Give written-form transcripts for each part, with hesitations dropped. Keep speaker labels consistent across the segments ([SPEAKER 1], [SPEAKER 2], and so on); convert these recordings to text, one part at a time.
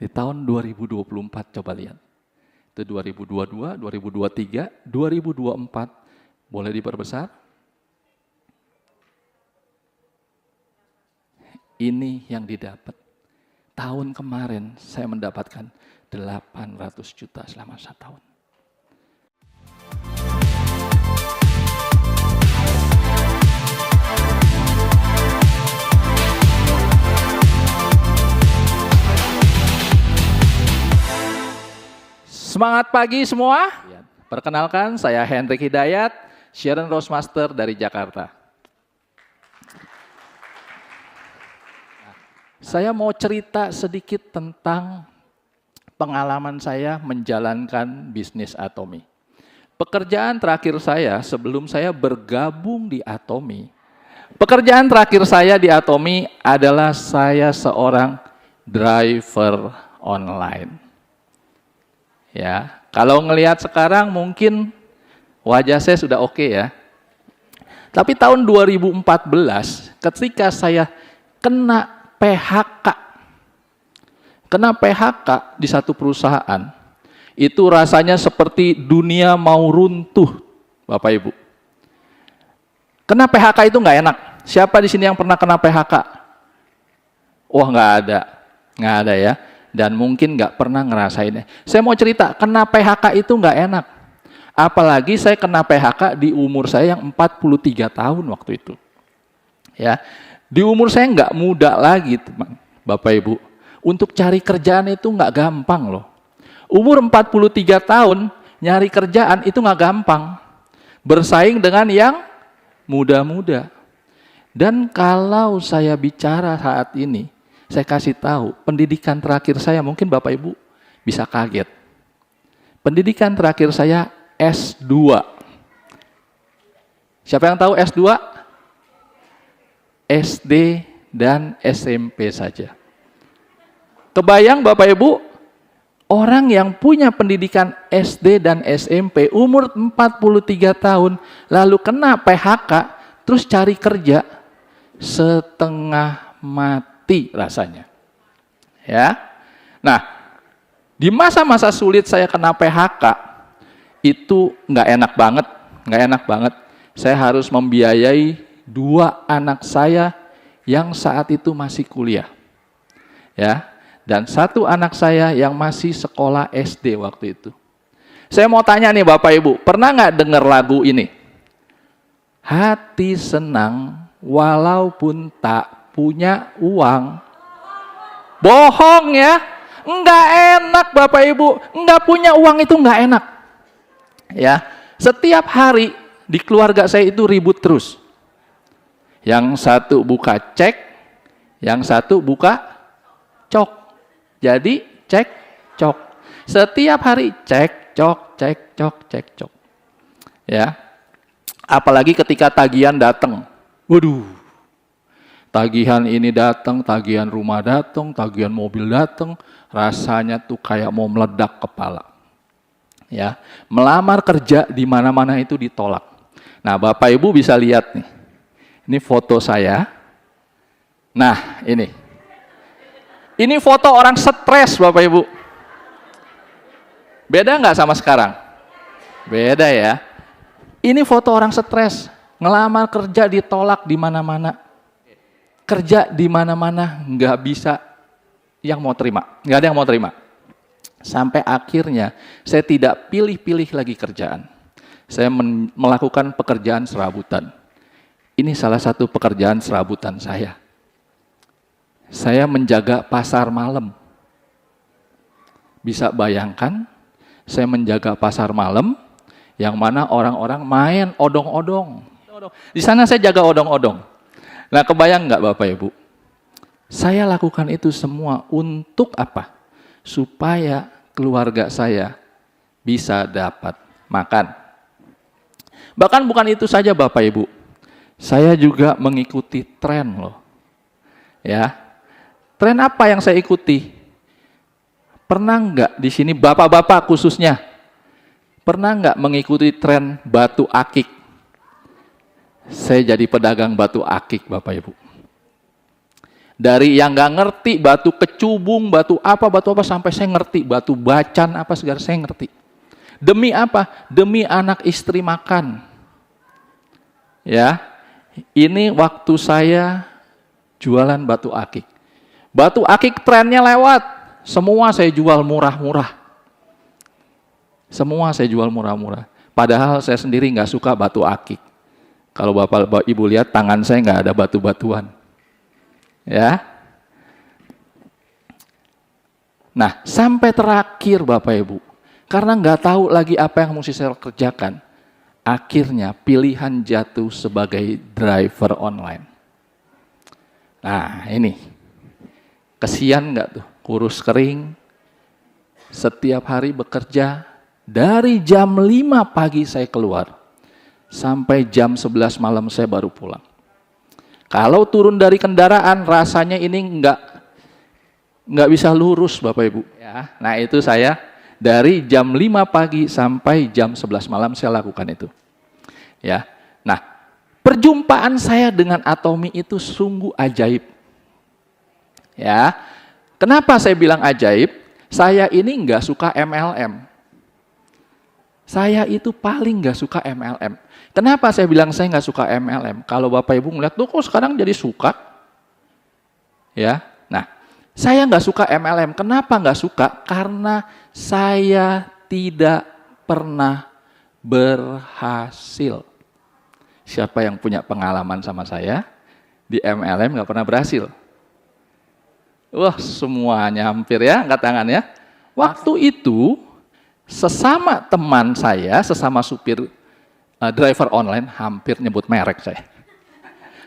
[SPEAKER 1] Di tahun 2024 coba lihat. Itu 2022, 2023, 2024. Boleh diperbesar? Ini yang didapat. Tahun kemarin saya mendapatkan 800 juta selama 1 tahun. Semangat pagi semua. Perkenalkan, saya Hendrik Hidayat, Sharon Roastmaster dari Jakarta. Saya mau cerita sedikit tentang pengalaman saya menjalankan bisnis Atomy. Pekerjaan terakhir saya sebelum saya bergabung di Atomy, pekerjaan terakhir saya di Atomy adalah saya seorang driver online. Ya, kalau ngelihat sekarang mungkin wajah saya sudah oke ya. Tapi tahun 2014 ketika saya kena PHK di satu perusahaan, itu rasanya seperti dunia mau runtuh, Bapak Ibu. Kena PHK itu nggak enak. Siapa di sini yang pernah kena PHK? Wah, nggak ada ya. Dan mungkin nggak pernah ngerasainnya. Saya mau cerita, kena PHK itu nggak enak. Apalagi saya kena PHK di umur saya yang 43 tahun waktu itu. Ya, di umur saya nggak muda lagi, teman, Bapak Ibu. Untuk cari kerjaan itu nggak gampang loh. Umur 43 tahun, nyari kerjaan itu nggak gampang. Bersaing dengan yang muda-muda. Dan kalau saya bicara saat ini, saya kasih tahu, pendidikan terakhir saya, mungkin Bapak Ibu bisa kaget. Pendidikan terakhir saya S2. Siapa yang tahu S2? SD dan SMP saja. Kebayang Bapak Ibu, orang yang punya pendidikan SD dan SMP, umur 43 tahun, lalu kena PHK, terus cari kerja, setengah mati rasanya. Ya. Nah, di masa-masa sulit saya kena PHK itu nggak enak banget. Saya harus membiayai 2 anak saya yang saat itu masih kuliah. Ya. Dan 1 anak saya yang masih sekolah SD waktu itu. Saya mau tanya nih Bapak Ibu, pernah nggak dengar lagu ini? Hati senang walaupun tak punya uang. Bohong ya, enggak enak Bapak Ibu, enggak punya uang itu enggak enak. Ya, setiap hari di keluarga saya itu ribut terus. Yang satu buka cek, yang satu buka cok. Jadi cek, cok. Setiap hari cek, cok, cek, cok, cek, cok. Ya, apalagi ketika tagihan datang. Waduh. Tagihan ini datang, tagihan rumah datang, tagihan mobil datang, rasanya tuh kayak mau meledak kepala. Ya, melamar kerja di mana-mana itu ditolak. Nah, Bapak Ibu bisa lihat nih. Ini foto saya. Nah, ini. Ini foto orang stres, Bapak Ibu. Beda nggak sama sekarang? Beda ya. Ini foto orang stres, ngelamar kerja ditolak di mana-mana. Kerja di mana-mana nggak bisa yang mau terima, nggak ada yang mau terima. Sampai akhirnya saya tidak pilih-pilih lagi kerjaan. Saya melakukan pekerjaan serabutan. Ini salah satu pekerjaan serabutan saya. Saya menjaga pasar malam. Bisa bayangkan, saya menjaga pasar malam yang mana orang-orang main odong-odong. Di sana saya jaga odong-odong. Nah, kebayang nggak Bapak Ibu? Saya lakukan itu semua untuk apa? Supaya keluarga saya bisa dapat makan. Bahkan bukan itu saja Bapak Ibu. Saya juga mengikuti tren loh. Ya. Tren apa yang saya ikuti? Pernah nggak di sini bapak-bapak khususnya? Pernah nggak mengikuti tren batu akik? Saya jadi pedagang batu akik Bapak Ibu. Dari yang nggak ngerti, batu kecubung, batu apa, sampai saya ngerti, batu bacan apa segala saya ngerti. Demi apa? Demi anak istri makan. Ya, ini waktu saya jualan batu akik. Batu akik trennya lewat, semua saya jual murah-murah. Semua saya jual murah-murah. Padahal saya sendiri nggak suka batu akik. Kalau Bapak Ibu lihat tangan saya nggak ada batu-batuan. Ya. Nah, sampai terakhir Bapak Ibu, karena nggak tahu lagi apa yang mesti saya kerjakan, akhirnya pilihan jatuh sebagai driver online. Nah, ini kesian nggak tuh, kurus kering, setiap hari bekerja, dari jam 5 pagi saya keluar, sampai jam 11 malam saya baru pulang. Kalau turun dari kendaraan, rasanya ini nggak bisa lurus Bapak Ibu. Ya, nah itu saya dari jam 5 pagi sampai jam 11 malam saya lakukan itu. Ya, nah perjumpaan saya dengan Atomy itu sungguh ajaib. Ya, kenapa saya bilang ajaib? Saya ini nggak suka MLM. Saya itu paling nggak suka MLM. Kenapa saya bilang saya nggak suka MLM? Kalau Bapak Ibu ngeliat, tuh kok sekarang jadi suka? Ya, nah, saya nggak suka MLM. Kenapa nggak suka? Karena saya tidak pernah berhasil. Siapa yang punya pengalaman sama saya di MLM nggak pernah berhasil? Wah, semuanya hampir ya, angkat tangan ya. Waktu itu sesama teman saya, sesama supir driver online, hampir nyebut merek saya.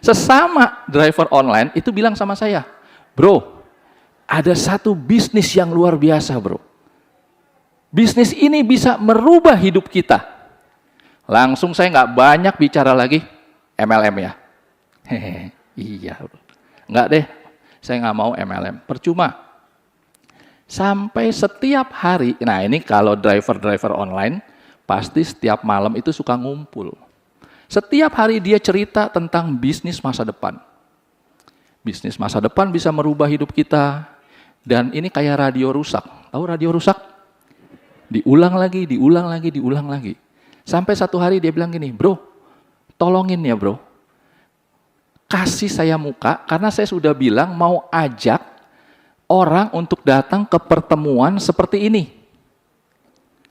[SPEAKER 1] Sesama driver online itu bilang sama saya, bro, ada satu bisnis yang luar biasa bro. Bisnis ini bisa merubah hidup kita. Langsung saya nggak banyak bicara lagi MLM ya. Hehehe, iya bro. Nggak deh, saya nggak mau MLM, percuma. Sampai setiap hari, nah ini kalau driver-driver online, pasti setiap malam itu suka ngumpul. Setiap hari dia cerita tentang bisnis masa depan. Bisnis masa depan bisa merubah hidup kita. Dan ini kayak radio rusak. Tahu radio rusak? Diulang lagi, diulang lagi, diulang lagi. Sampai satu hari dia bilang gini, bro, tolongin ya bro. Kasih saya muka, karena saya sudah bilang mau ajak orang untuk datang ke pertemuan seperti ini.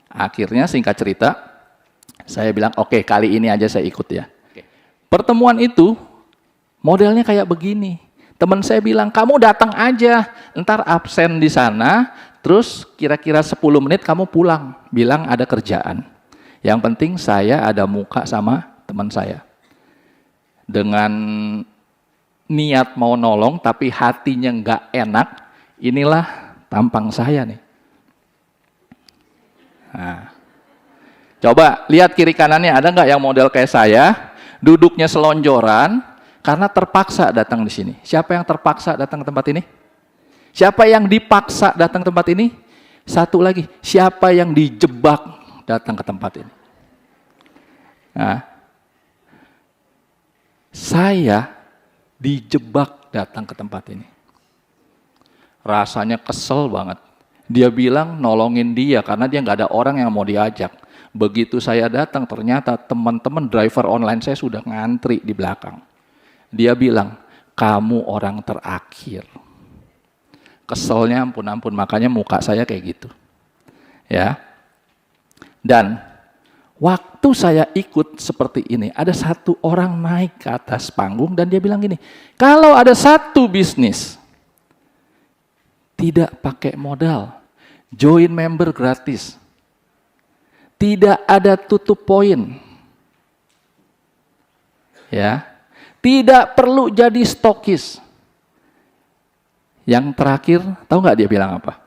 [SPEAKER 1] Akhirnya singkat cerita, saya bilang oke, kali ini aja saya ikut ya. Pertemuan itu modelnya kayak begini. Teman saya bilang, kamu datang aja, ntar absen di sana, terus kira-kira 10 menit kamu pulang, bilang ada kerjaan. Yang penting saya ada muka sama teman saya. Dengan niat mau nolong, tapi hatinya nggak enak, inilah tampang saya nih. Nah, coba lihat kiri kanannya, ada nggak yang model kayak saya, duduknya selonjoran, karena terpaksa datang di sini. Siapa yang terpaksa datang ke tempat ini? Siapa yang dipaksa datang ke tempat ini? Satu lagi, siapa yang dijebak datang ke tempat ini? Nah, saya dijebak datang ke tempat ini. Rasanya kesel banget. Dia bilang nolongin dia karena dia nggak ada orang yang mau diajak. Begitu saya datang ternyata teman-teman driver online saya sudah ngantri di belakang. Dia bilang, kamu orang terakhir. Keselnya ampun-ampun, makanya muka saya kayak gitu. Ya. Dan waktu saya ikut seperti ini, ada satu orang naik ke atas panggung dan dia bilang gini, kalau ada satu bisnis tidak pakai modal, join member gratis, tidak ada tutup poin, ya, tidak perlu jadi stokis. Yang terakhir, tahu nggak dia bilang apa?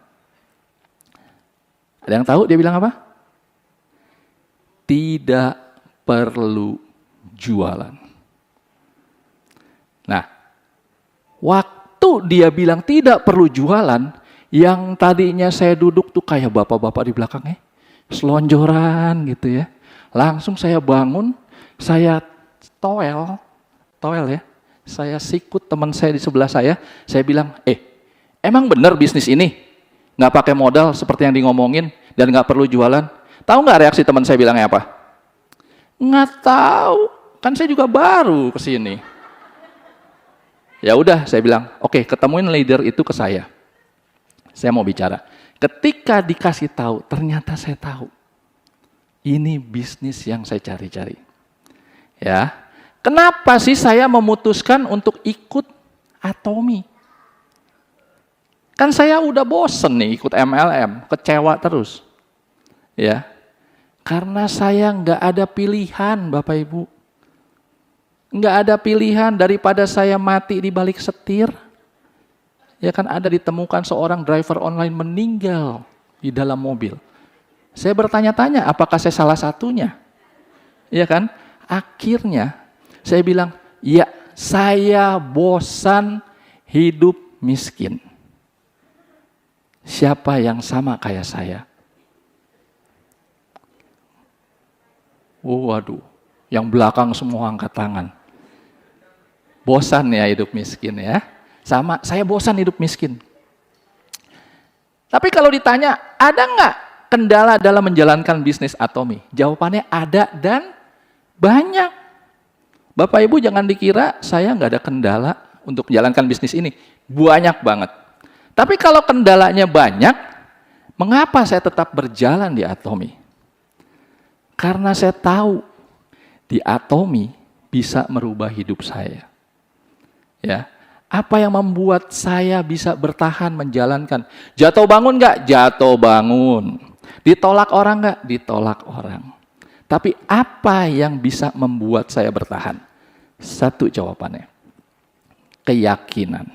[SPEAKER 1] Ada yang tahu dia bilang apa? Tidak perlu jualan. Nah, waktu dia bilang tidak perlu jualan, yang tadinya saya duduk tuh kayak bapak-bapak di belakangnya, selonjoran gitu ya. Langsung saya bangun, saya toel ya, Saya sikut teman saya di sebelah saya bilang, emang bener bisnis ini? Nggak pakai modal seperti yang ngomongin dan nggak perlu jualan. Tahu nggak reaksi teman saya bilangnya apa? Nggak tahu, kan saya juga baru ke sini. Ya udah, saya bilang, oke, ketemuin leader itu ke saya. Saya mau bicara. Ketika dikasih tahu, ternyata saya tahu. Ini bisnis yang saya cari-cari. Ya, kenapa sih saya memutuskan untuk ikut Atomy? Kan saya udah bosen nih ikut MLM, kecewa terus. Ya, karena saya nggak ada pilihan, Bapak Ibu. Nggak ada pilihan daripada saya mati di balik setir. Ya kan ada ditemukan seorang driver online meninggal di dalam mobil. Saya bertanya-tanya apakah saya salah satunya? Ya kan? Akhirnya saya bilang, ya saya bosan hidup miskin. Siapa yang sama kayak saya? Waduh, yang belakang semua angkat tangan. Bosan ya hidup miskin ya. Sama, saya bosan hidup miskin. Tapi kalau ditanya, ada nggak kendala dalam menjalankan bisnis Atomy? Jawabannya ada dan banyak. Bapak Ibu jangan dikira saya nggak ada kendala untuk menjalankan bisnis ini. Banyak banget. Tapi kalau kendalanya banyak, mengapa saya tetap berjalan di Atomy? Karena saya tahu di Atomy bisa merubah hidup saya. Ya, apa yang membuat saya bisa bertahan menjalankan? Jatuh bangun nggak? Jatuh bangun. Ditolak orang nggak? Ditolak orang. Tapi apa yang bisa membuat saya bertahan? Satu jawabannya, keyakinan.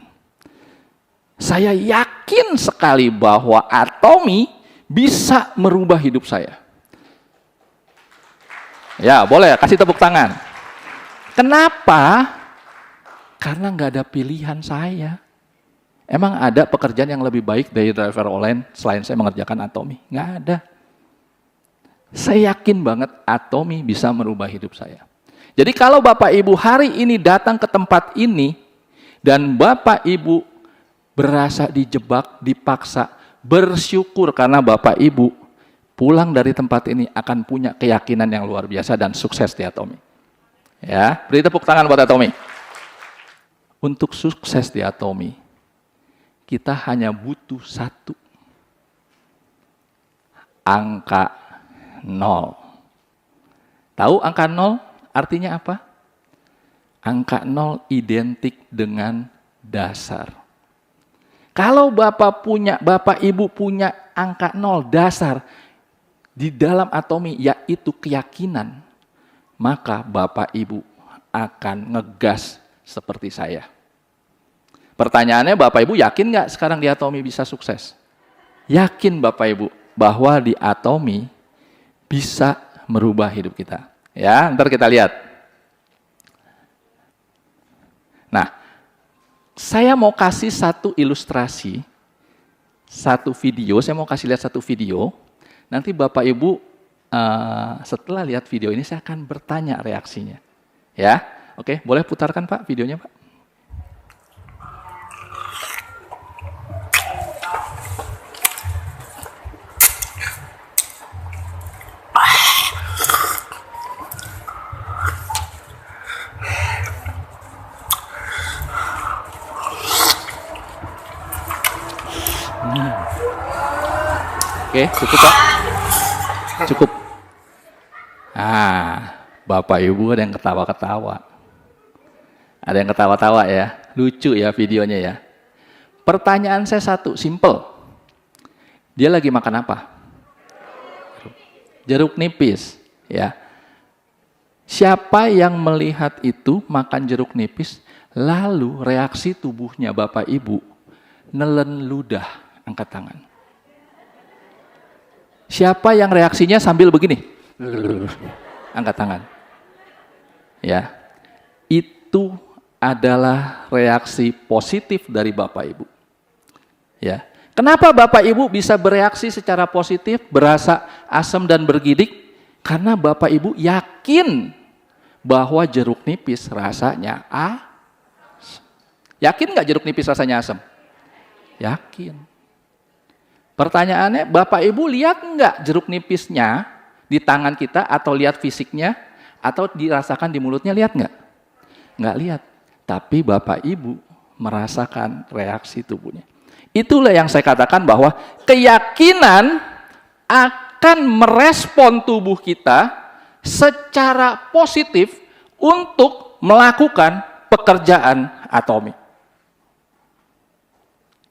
[SPEAKER 1] Saya yakin sekali bahwa Atomy bisa merubah hidup saya. Ya, boleh kasih tepuk tangan. Kenapa? Karena nggak ada pilihan saya. Emang ada pekerjaan yang lebih baik dari driver online selain saya mengerjakan Atomy? Nggak ada. Saya yakin banget Atomy bisa merubah hidup saya. Jadi kalau Bapak Ibu hari ini datang ke tempat ini dan Bapak Ibu berasa dijebak, dipaksa, bersyukur karena Bapak Ibu pulang dari tempat ini akan punya keyakinan yang luar biasa dan sukses di Atomy. Ya, beri tepuk tangan buat Atomy. Untuk sukses di Atomy, kita hanya butuh satu. Angka 0. Tahu angka 0 artinya apa? Angka 0 identik dengan dasar. Kalau Bapak Ibu punya angka 0 dasar di dalam Atomy, yaitu keyakinan, maka Bapak Ibu akan ngegas seperti saya. Pertanyaannya, Bapak Ibu yakin nggak sekarang di Atomy bisa sukses? Yakin Bapak Ibu bahwa di Atomy bisa merubah hidup kita. Ya, ntar kita lihat. Nah, saya mau kasih satu ilustrasi, satu video. Saya mau kasih lihat satu video. Nanti Bapak Ibu setelah lihat video ini saya akan bertanya reaksinya. Ya, oke, boleh putarkan Pak videonya Pak. Oke, cukup Pak? Cukup. Bapak Ibu ada yang ketawa-ketawa. Ada yang ketawa-tawa ya. Lucu ya videonya ya. Pertanyaan saya satu, simple. Dia lagi makan apa? Jeruk nipis. Ya. Siapa yang melihat itu makan jeruk nipis, lalu reaksi tubuhnya Bapak Ibu nelen ludah, angkat tangan. Siapa yang reaksinya sambil begini? Angkat tangan. Ya. Itu adalah reaksi positif dari Bapak Ibu. Ya. Kenapa Bapak Ibu bisa bereaksi secara positif, berasa asam dan bergidik? Karena Bapak Ibu yakin bahwa jeruk nipis rasanya Yakin nggak jeruk nipis rasanya asam? Yakin. Pertanyaannya, Bapak Ibu lihat nggak jeruk nipisnya di tangan kita, atau lihat fisiknya, atau dirasakan di mulutnya, lihat nggak? Nggak lihat. Tapi Bapak Ibu merasakan reaksi tubuhnya. Itulah yang saya katakan bahwa keyakinan akan merespon tubuh kita secara positif untuk melakukan pekerjaan atomi.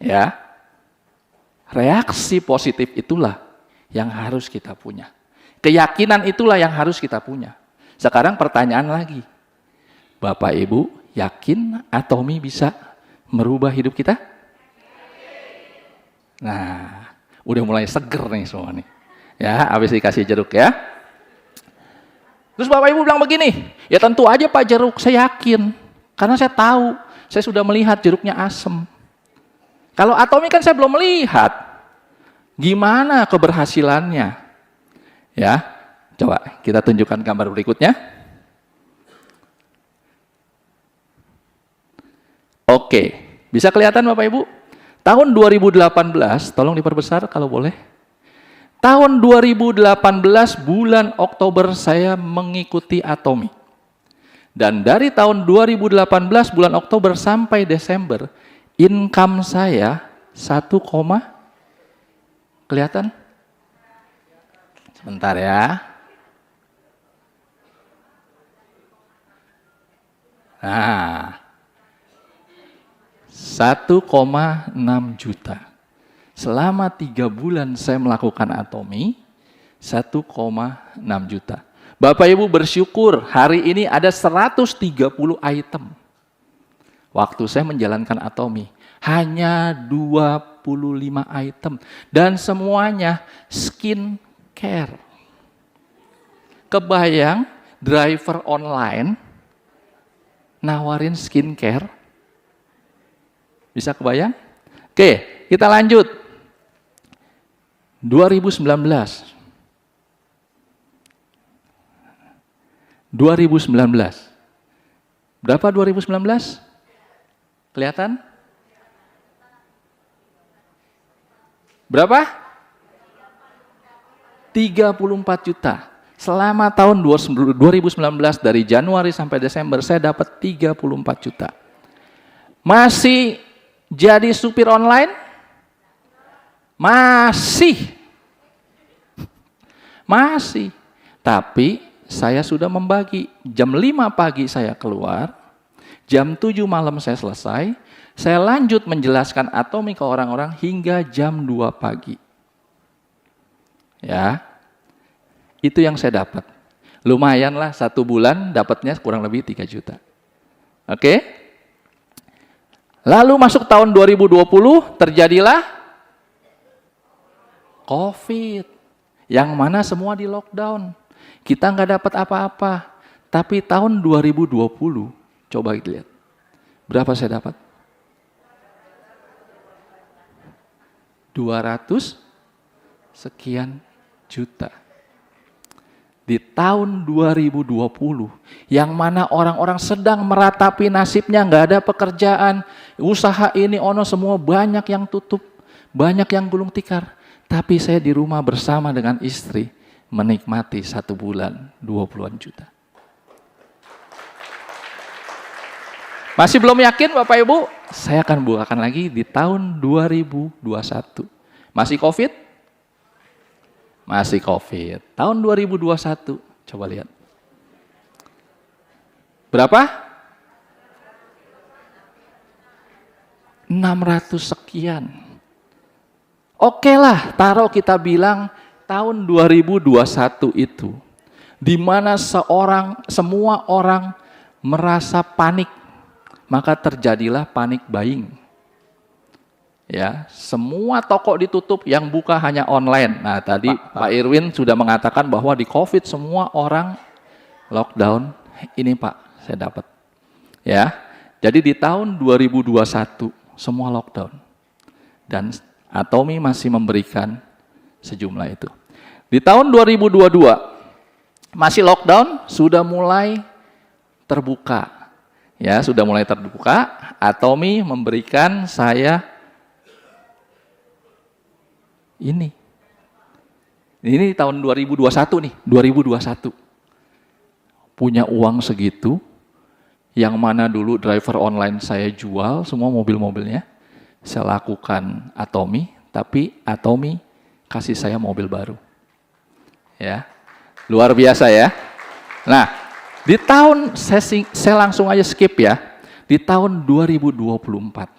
[SPEAKER 1] Ya, reaksi positif itulah yang harus kita punya. Keyakinan itulah yang harus kita punya. Sekarang pertanyaan lagi. Bapak Ibu yakin atomi bisa merubah hidup kita? Nah, udah mulai seger nih semua nih. Ya, habis dikasih jeruk ya. Terus Bapak Ibu bilang begini, ya tentu aja Pak jeruk, saya yakin. Karena saya tahu, saya sudah melihat jeruknya asam. Kalau atomi kan saya belum melihat. Gimana keberhasilannya? Ya, coba kita tunjukkan gambar berikutnya. Oke, bisa kelihatan Bapak Ibu? Tahun 2018, tolong diperbesar kalau boleh. Tahun 2018 bulan Oktober saya mengikuti atomi. Dan dari tahun 2018 bulan Oktober sampai Desember, income saya 1, kelihatan? Sebentar ya. Nah, 1,6 juta. Selama 3 bulan saya melakukan atomi, 1,6 juta. Bapak Ibu bersyukur hari ini ada 130 item. Waktu saya menjalankan atomi, hanya 25 item. Dan semuanya skin care. Kebayang driver online nawarin skin care? Bisa kebayang? Oke, kita lanjut. 2019. Berapa 2019? Kelihatan? Berapa? 34 juta. Selama tahun 2019 dari Januari sampai Desember saya dapat 34 juta. Masih jadi supir online? Masih. Tapi saya sudah membagi. Jam 5 pagi saya keluar, jam 7 malam saya selesai, saya lanjut menjelaskan atomi ke orang-orang hingga jam 2 pagi. Ya, itu yang saya dapat. Lumayanlah 1 bulan dapatnya kurang lebih 3 juta. Oke? Lalu masuk tahun 2020 terjadilah COVID. Yang mana semua di lockdown. Kita nggak dapat apa-apa. Tapi tahun 2020, coba kita lihat. Berapa saya dapat? 200 sekian juta. Di tahun 2020, yang mana orang-orang sedang meratapi nasibnya, nggak ada pekerjaan, usaha ini ono semua banyak yang tutup, banyak yang gulung tikar. Tapi saya di rumah bersama dengan istri, menikmati 1 bulan 20-an juta. Masih belum yakin Bapak Ibu? Saya akan bukakan lagi di tahun 2021. Masih COVID? Masih COVID. Tahun 2021, coba lihat. Berapa? 600 sekian. Oke lah, taruh kita bilang tahun 2021 itu, di mana semua orang merasa panik, maka terjadilah panic buying. Ya, semua toko ditutup, yang buka hanya online. Nah, tadi Pak Irwin sudah mengatakan bahwa di COVID semua orang lockdown. Ini Pak, saya dapat. Ya, jadi di tahun 2021 semua lockdown. Dan atomi masih memberikan sejumlah itu. Di tahun 2022 masih lockdown, sudah mulai terbuka. Ya, sudah mulai terbuka. Atomi memberikan saya ini. Ini tahun 2021 nih, 2021. Punya uang segitu, yang mana dulu driver online saya jual semua mobil-mobilnya. Saya lakukan Atomi, tapi Atomi kasih saya mobil baru. Ya, luar biasa ya. Nah, di tahun, saya langsung aja skip ya, di tahun 2024.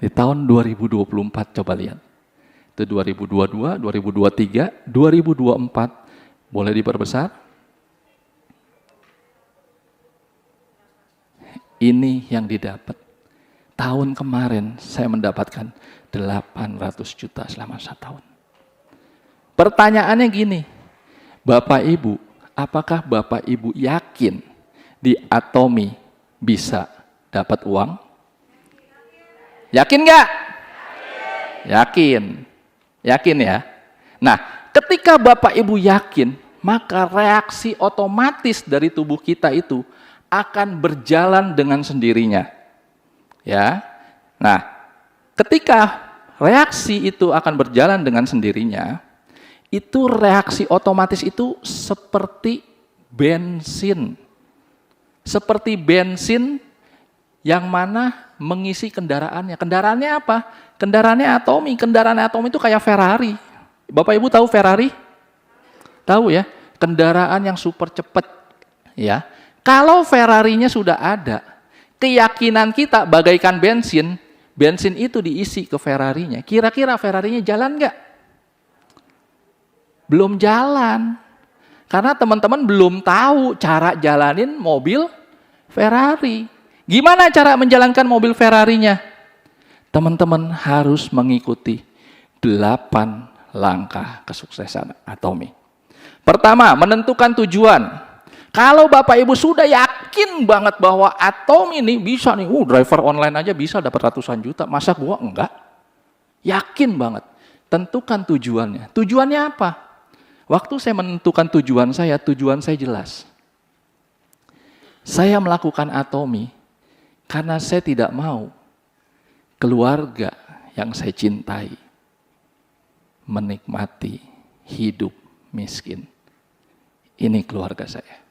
[SPEAKER 1] Di tahun 2024 coba lihat. Itu 2022, 2023, 2024. Boleh diperbesar? Ini yang didapat. Tahun kemarin saya mendapatkan 800 juta selama 1 tahun. Pertanyaannya gini, Bapak Ibu, apakah Bapak Ibu yakin di Atomi bisa dapat uang? Yakin nggak? Yakin. Yakin ya? Nah, ketika Bapak Ibu yakin, maka reaksi otomatis dari tubuh kita itu akan berjalan dengan sendirinya. Ya. Nah, ketika reaksi itu akan berjalan dengan sendirinya, itu reaksi otomatis itu seperti bensin. Seperti bensin yang mana mengisi kendaraannya. Kendaraannya apa? Kendaraannya Atomi. Kendaraan Atomi itu kayak Ferrari. Bapak Ibu tahu Ferrari? Tahu ya? Kendaraan yang super cepat. Ya. Kalau Ferrarinya sudah ada, keyakinan kita bagaikan bensin, bensin itu diisi ke Ferrarinya. Kira-kira Ferrarinya jalan nggak? Belum jalan. Karena teman-teman belum tahu cara jalanin mobil Ferrari. Gimana cara menjalankan mobil Ferrarinya? Teman-teman harus mengikuti 8 langkah kesuksesan Atomi. Pertama, menentukan tujuan. Kalau Bapak Ibu sudah yakin banget bahwa Atomi ini bisa nih, driver online aja bisa dapat ratusan juta, masa gua enggak? Yakin banget. Tentukan tujuannya. Tujuannya apa? Waktu saya menentukan tujuan saya jelas. Saya melakukan Atomi karena saya tidak mau keluarga yang saya cintai menikmati hidup miskin. Ini keluarga saya.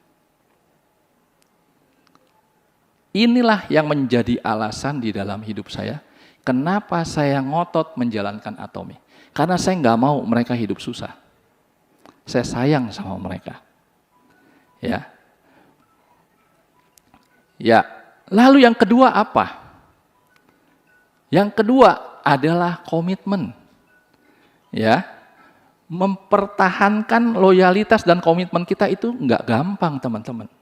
[SPEAKER 1] Inilah yang menjadi alasan di dalam hidup saya, kenapa saya ngotot menjalankan Atomi. Karena saya nggak mau mereka hidup susah. Saya sayang sama mereka. Ya. Ya, lalu yang kedua apa? Yang kedua adalah komitmen. Ya, mempertahankan loyalitas dan komitmen kita itu nggak gampang, teman-teman.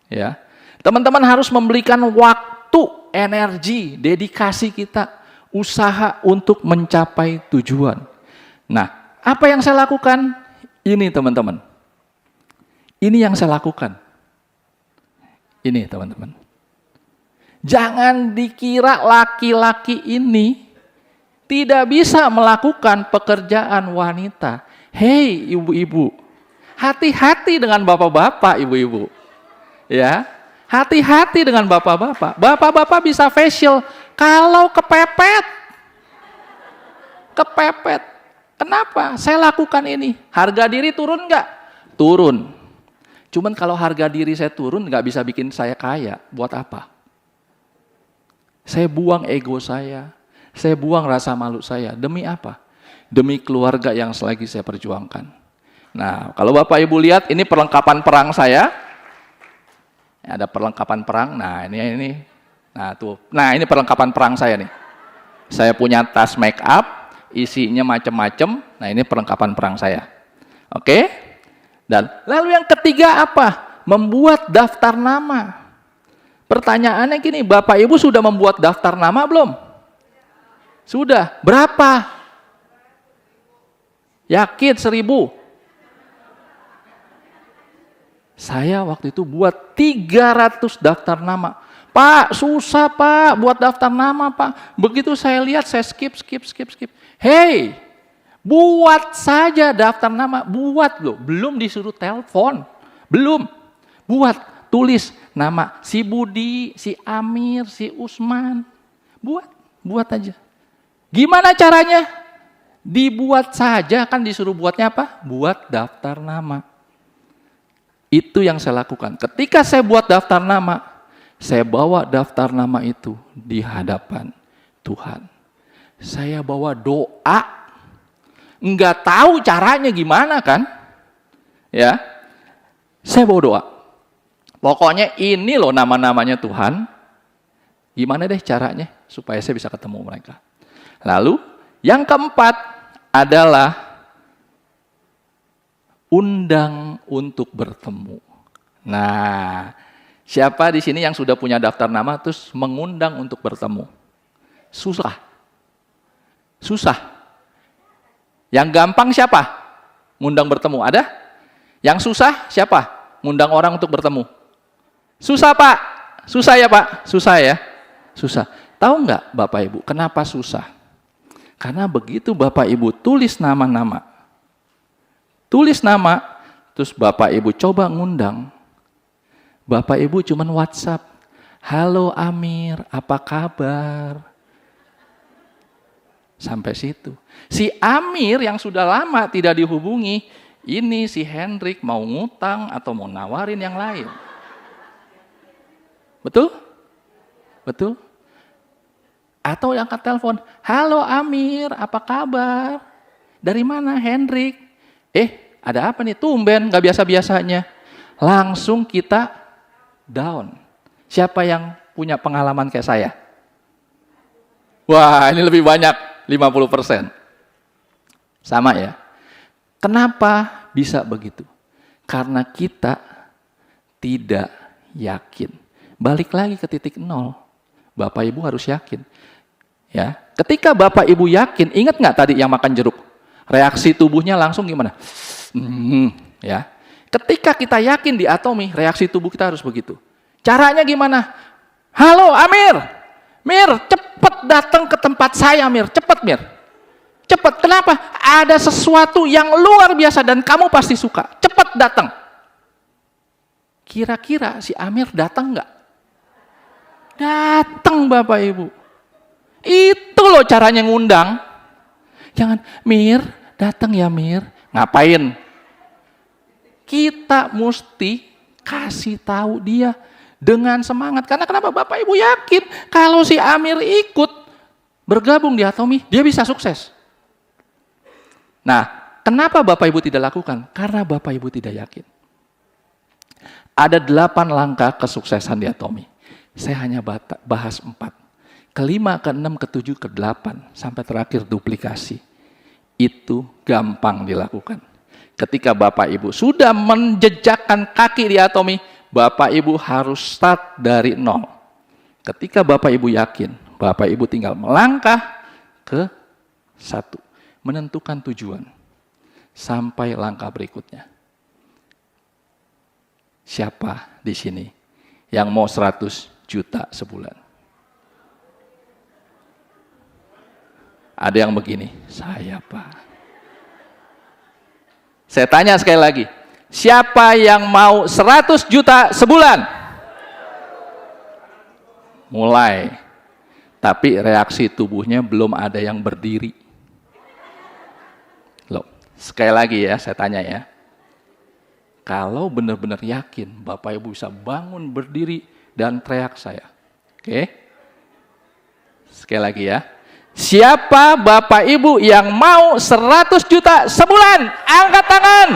[SPEAKER 1] Ya, teman-teman harus memberikan waktu, energi, dedikasi kita, usaha untuk mencapai tujuan. Nah, apa yang saya lakukan? Ini, teman-teman. Ini yang saya lakukan. Ini, teman-teman. Jangan dikira laki-laki ini tidak bisa melakukan pekerjaan wanita. Hei ibu-ibu, hati-hati dengan bapak-bapak, ibu-ibu. Ya, hati-hati dengan bapak-bapak. Bapak-bapak bisa facial kalau kepepet. Kepepet. Kenapa? Saya lakukan ini. Harga diri turun nggak? Turun. Cuman kalau harga diri saya turun nggak bisa bikin saya kaya. Buat apa? Saya buang ego saya buang rasa malu saya. Demi apa? Demi keluarga yang selagi saya perjuangkan. Nah, kalau Bapak Ibu lihat, ini perlengkapan perang saya. Ada perlengkapan perang. Nah, ini. Nah, tuh. Nah, ini perlengkapan perang saya nih. Saya punya tas make up, isinya macam-macam. Nah, ini perlengkapan perang saya. Oke? Dan lalu yang ketiga apa? Membuat daftar nama. Pertanyaannya gini, Bapak Ibu sudah membuat daftar nama belum? Sudah. Berapa? Yakin 1.000? Saya waktu itu buat 300 daftar nama. Pak, susah Pak buat daftar nama Pak. Begitu saya lihat, saya skip. Hei, buat saja daftar nama. Buat loh, belum disuruh telepon. Belum. Buat, tulis nama si Budi, si Amir, si Usman. Buat aja. Gimana caranya? Dibuat saja, kan disuruh buatnya apa? Buat daftar nama. Itu yang saya lakukan. Ketika saya buat daftar nama, saya bawa daftar nama itu di hadapan Tuhan. Saya bawa doa, nggak tahu caranya gimana kan? Ya, saya bawa doa. Pokoknya ini loh nama-namanya Tuhan. Gimana deh caranya supaya saya bisa ketemu mereka. Lalu yang keempat adalah undang untuk bertemu. Nah, siapa di sini yang sudah punya daftar nama terus mengundang untuk bertemu? Susah. Yang gampang siapa? Ngundang bertemu. Ada? Yang susah siapa? Ngundang orang untuk bertemu. Susah Pak. Susah ya Pak? Susah ya? Susah. Tahu nggak Bapak Ibu kenapa susah? Karena begitu Bapak Ibu tulis nama-nama, terus Bapak Ibu coba ngundang, Bapak Ibu cuman WhatsApp, halo Amir, apa kabar? Sampai situ. Si Amir yang sudah lama tidak dihubungi, ini si Hendrik mau ngutang atau mau nawarin yang lain. Betul? Betul? Atau yang angkat telepon, halo Amir, apa kabar? Dari mana Hendrik? Ada apa nih? Tumben, gak biasa-biasanya. Langsung kita down. Siapa yang punya pengalaman kayak saya? Wah, ini lebih banyak, 50%. Sama ya. Kenapa bisa begitu? Karena kita tidak yakin. Balik lagi ke titik nol. Bapak Ibu harus yakin. Ya, ketika Bapak Ibu yakin, ingat nggak tadi yang makan jeruk? Reaksi tubuhnya langsung gimana? Ya. Ketika kita yakin di atomi, reaksi tubuh kita harus begitu. Caranya gimana? Halo Amir, Mir, cepet datang ke tempat saya Mir, cepet Mir. Cepet, kenapa? Ada sesuatu yang luar biasa dan kamu pasti suka. Cepet datang. Kira-kira si Amir datang nggak? Datang Bapak Ibu. Itu loh caranya ngundang. Jangan, Mir, datang ya Mir. Ngapain? Kita mesti kasih tahu dia dengan semangat. Karena kenapa? Bapak Ibu yakin kalau si Amir ikut bergabung di atomi, dia bisa sukses. Nah, kenapa Bapak Ibu tidak lakukan? Karena Bapak Ibu tidak yakin. Ada 8 langkah kesuksesan di atomi. Saya hanya bahas 4. Ke-5, ke-6, ke-7, ke-8, sampai terakhir duplikasi. Itu gampang dilakukan. Ketika Bapak Ibu sudah menjejakkan kaki di atomi, Bapak Ibu harus start dari nol. Ketika Bapak Ibu yakin, Bapak Ibu tinggal melangkah ke 1. Menentukan tujuan. Sampai langkah berikutnya. Siapa di sini yang mau 100 juta sebulan? Ada yang begini, saya Pak. Saya tanya sekali lagi, siapa yang mau 100 juta sebulan? Mulai. Tapi reaksi tubuhnya belum ada yang berdiri. Loh, sekali lagi ya, saya tanya ya. Kalau benar-benar yakin, Bapak Ibu bisa bangun, berdiri, dan teriak saya. Oke? Sekali lagi ya. Siapa Bapak Ibu yang mau 100 juta sebulan? Angkat tangan.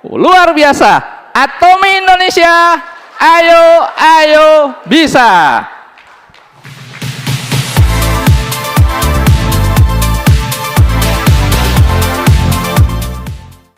[SPEAKER 1] Luar biasa. Atomi Indonesia, ayo, ayo, bisa.